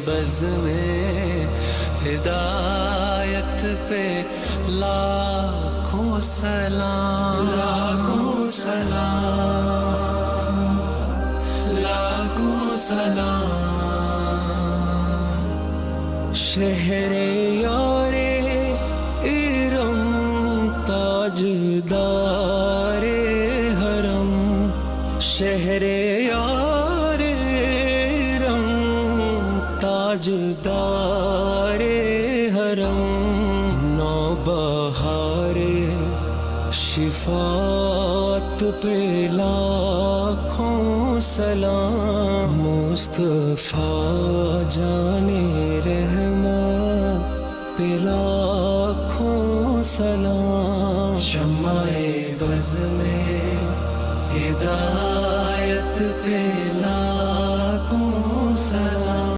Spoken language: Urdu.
بز میں ہدایت پہ لاکھوں سلام، لاکھوں سلام، لاکھوں سلام۔ شہر یار ارم تاجدار حرم، شہر یار ارم تاجدار حرم، نوبہار شفاعت پہ لاکھوں سلام، مصطفیٰ جان رحمت پہ لاکھوں سلام۔ شمع بز میں ہدایت پہ